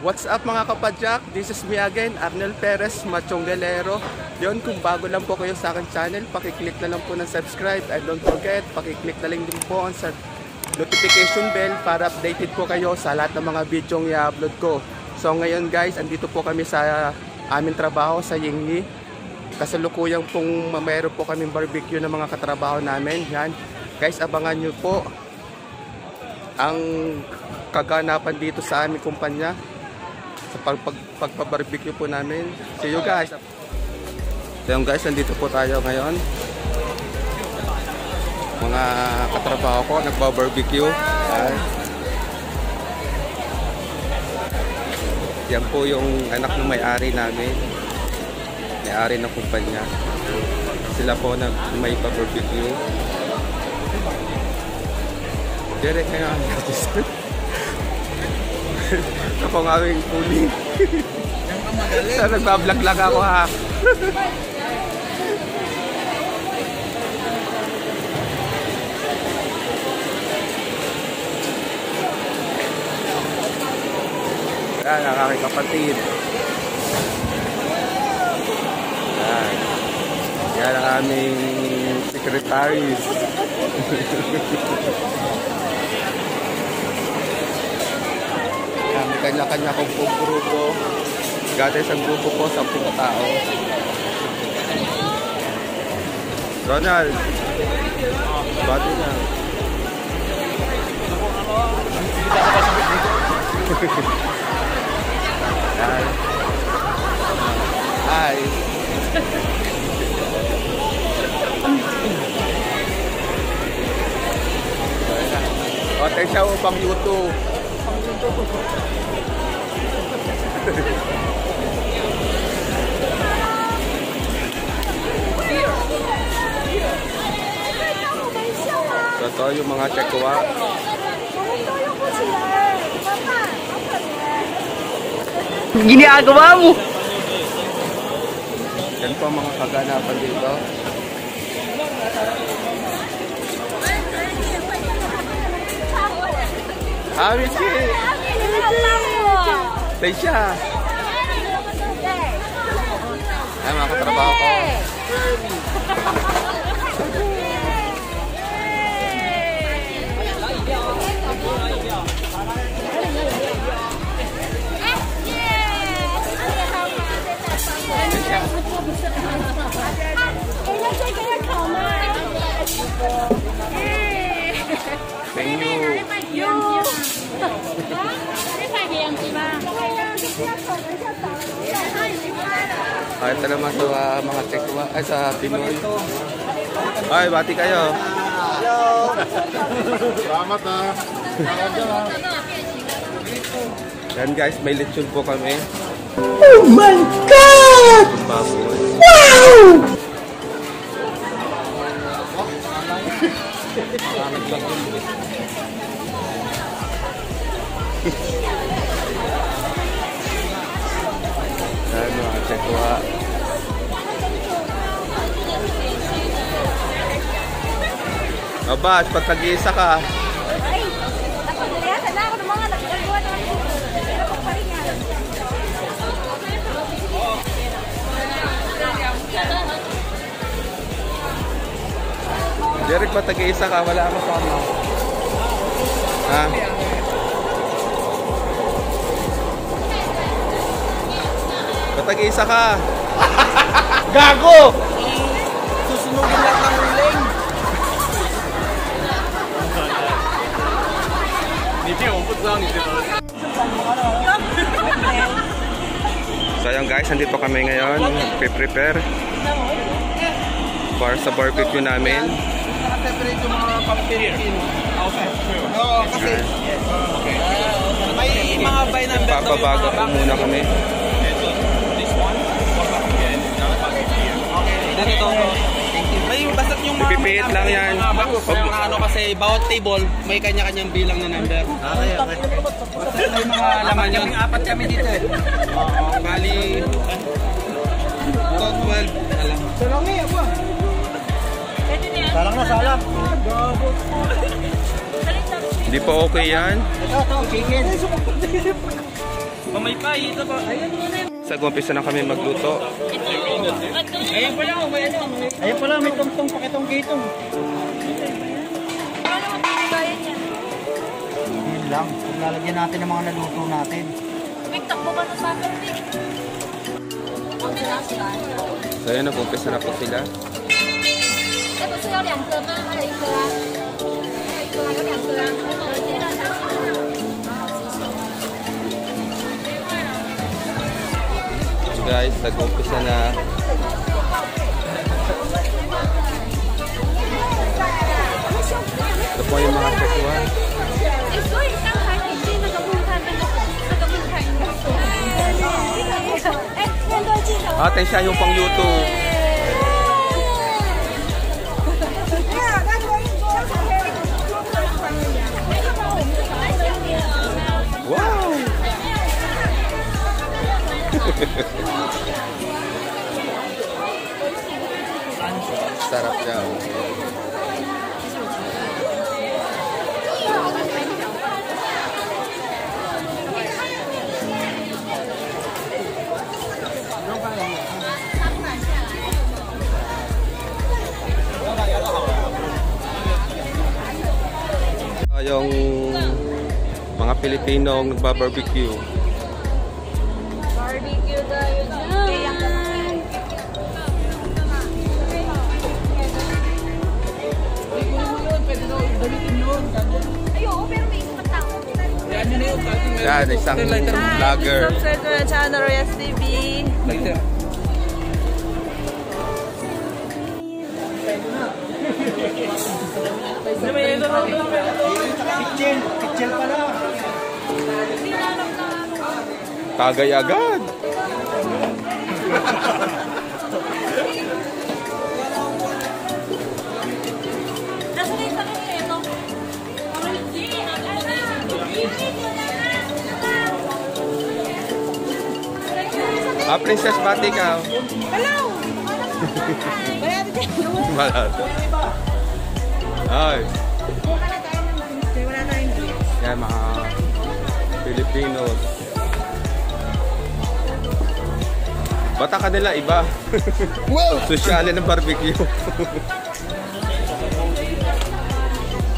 What's up mga kapadyak? This is me again, Arnel Perez, Machonggelero. Yun, kung bago lang po kayo sa akin channel, pakiclick na lang po ng subscribe. And don't forget, pakiclick na lang din po ang notification bell para updated po kayo sa lahat ng mga video i-upload ko. So ngayon guys, andito po kami sa aming trabaho sa Yingyi. Kasalukuyang pong mayroon po kaming barbecue ng mga katrabaho namin. Yan. Guys, abangan nyo po ang kaganapan dito sa aming kumpanya sa pagpabarbecue po namin. See you guys. So yung guys, nandito po tayo ngayon. Mga katrabaho ko nagbabarbecue. Yan po yung anak ng may-ari namin. May-ari ng kumpanya. Sila po may pa-barbecue. Direct kayo ang artist. Ako nga aming puli. Nagbablog lang ako ha. Yan ang aking kapatid. Yan ang aming secretaries. May kanya-kanya kong grupo. Gata isang grupo po, 10 tao. Ronald, bati na. Hi. O, tayo siya upang YouTube. Ito yung mga chekwa. Ginagawa mo. Yan po mga kaganapan dito. Michi! Tayo siya. Ay, mga katrabaho ko. Thank you. Ay, ito naman sa mga tekwa, ay sa Pinoy. Ay, bati kayo. Hello. Salamat ha. Yan guys, may lechon po kami. Oh my God! Wow! Ano, tekwa. Abas, pag nag-iisa ka. Ay, napagaliatan na ako ng mga nagagawa ng Derek, pag nag-iisa ka, wala ako sa ano. Ha? Pag nag-iisa ka. Gago! Susunugin lang ng uling. So ayun guys, nandito kami ngayon. Prepare para sa barbecue namin. Nakaseparate yung mga pang-Pilipino. Oo, kasi may mga by number. Papabaga po muna kami. Ganito. May basta't yung mga Ipipihit lang yan. Mga ano kasi bawat table may kanya-kanyang bilang na number. Okay. May mga laman yun. Apat kami dito eh. Bali 12. Salang eh, apa? Salang na, salang. Hindi pa okay yan. Ito, chicken. Pamaypay, ito ba? Ayan mo na. Sa gumpisa na kami magluto. Ayan pala, may ano. Ayan pala, may tungtong pakitong-kitong. Paano magbigayan yan? Yun lang. Lalagyan natin ng mga naluto natin. Wait, takbo ka na sa akin, Vic. Ang sinasiyan. So ayan, nag-umpisa na po sila. 哎，不是有2个吗？还有1个啊，还有1个啊，有2个啊。So guys, nag-umpisa na. Ito po yung mga sasuan. 哎，所以刚才你进那个木炭应该说，哎，面对镜头。 Ate siya yung pang YouTube. Wow! Sarap siya. Yung mga Pilipinong nagbabarbecue. Barbecue tayo dyan. Ay, oo, pero may isang tao. Yan, isang vlogger. Subscribe to my channel, Royas TV. Kitchen pala. Tagay agad. Nasa na yung tanong nito? Princess Pati ka. Hello! Malat. Ay. Yan, mga Filipinos. Bata ka nila, iba. Wow! Sosyalin ng barbecue.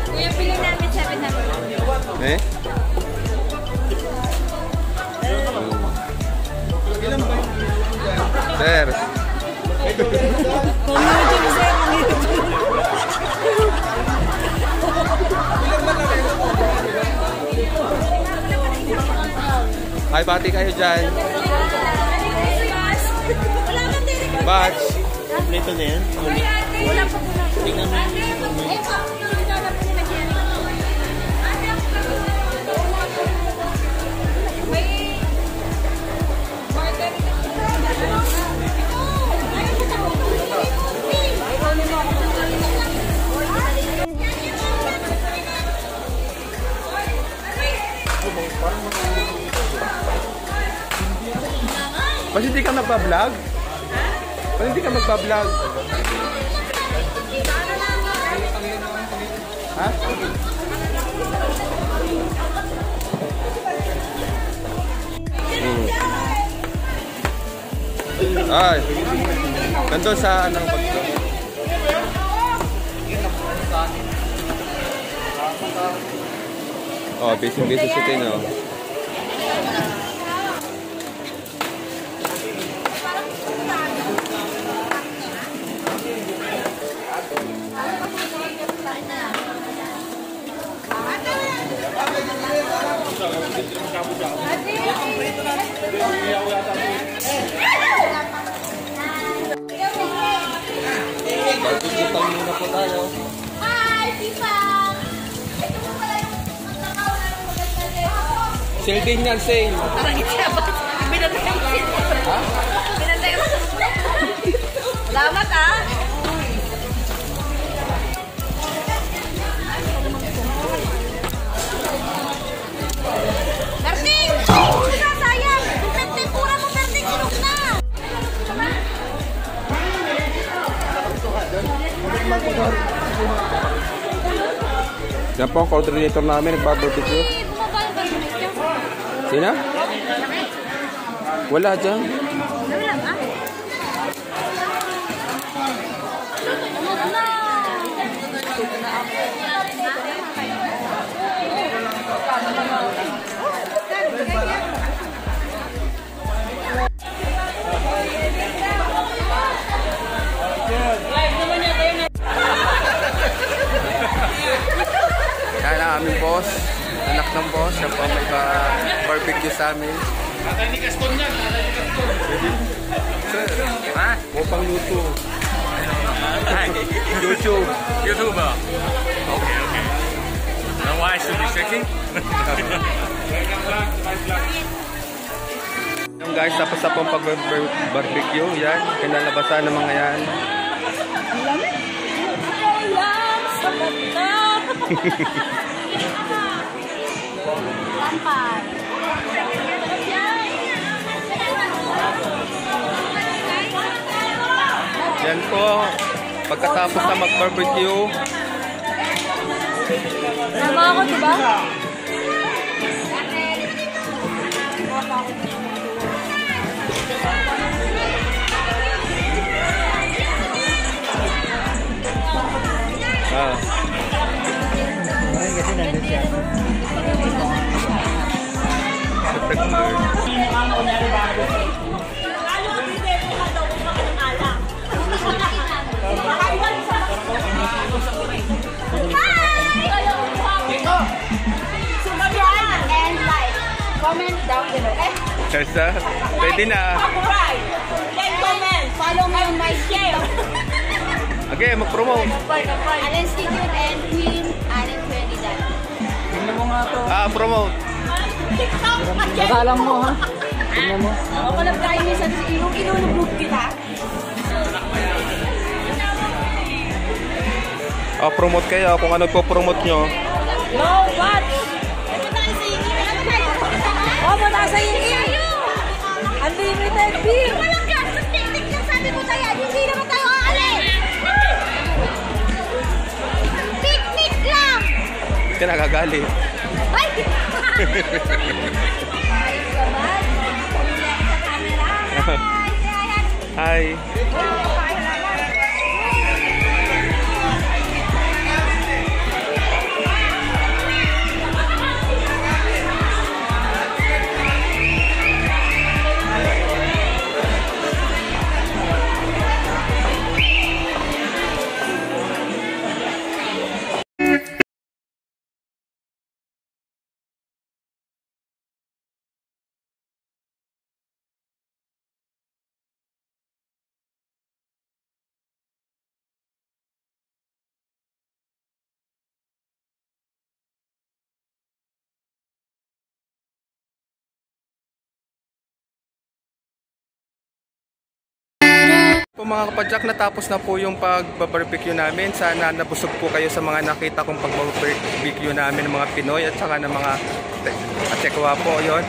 Kuya, pili namin 700. Eh? Sir. Hi, bati kayo dyan. Batch. Kompleto na yan? Wala pa po na. Tingnan mo. Ba't hindi ka magpa-vlog? Ba't hindi ka magpa-vlog? Ha? Ay, nandun sa anong pagkakas. Oh, busy si Tino. Barbecue muna po tayo. Hi, Pipang! Ito mo pala yung nakaw na yung maganda. Sale din yan, sale. Parang hindi ako. Binantay ko siya. Ha? Binantay ko siya. Salamat, ah! Berting! Sila, sayang! Yung tempura mo, Berting, sinok na! Yan po ang coordinator namin, nagbabarbecue. Bumaba yung barbecue. Sino? Wala dyan. Wala ba? Yan ang aming boss. Anak ng boss. Yan po may barbecue sa amin. Ha? Upang luto. YouTube. YouTuber. Okay, okay. Now why should be shaking? Yung guys, tapos na po ang pag-barbecue. Yan, kinalabasan ng mga yan. Lampay. Yan po, pagkatapos na mag-barbecue. Tama ako, diba? Ah. Subscribe and like. Comment down below. Kesa, pwede na. Subscribe. Then comment. Follow me on my share. Okay, mag-promote. Allen Institute and Queen Allen Trinidad. Tingnan mo nga to. Ah, promote. TikTok. Nagalang mo ha. Tingnan mo. Ako pala tayo minsan sa ilong kita. Ah, promote kayo kung ano po promote nyo. No, what? Punta sa ingin. Unlimited beer. Walang gastos, teknik lang sabi ko tayo. Hindi naman tayo aalis. Teknik lang. Kinagagali. Ay! Hi. Po mga kapadyak, natapos na po yung pag-barbecue namin. Sana nabusog po kayo sa mga nakita kong pag-barbecue namin ng mga Pinoy at saka ng mga Atsekwa po yon.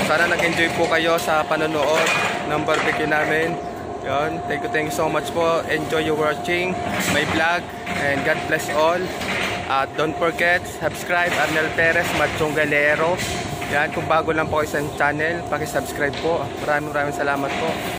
Sana nag-enjoy po kayo sa panonood ng barbecue namin. Yon, thank you so much po. Enjoy your watching my vlog and God bless all. At don't forget, subscribe Arnel Perez Machongalero. Yan, kung bago lang po kayo sa channel, paki-subscribe po. Maraming salamat po.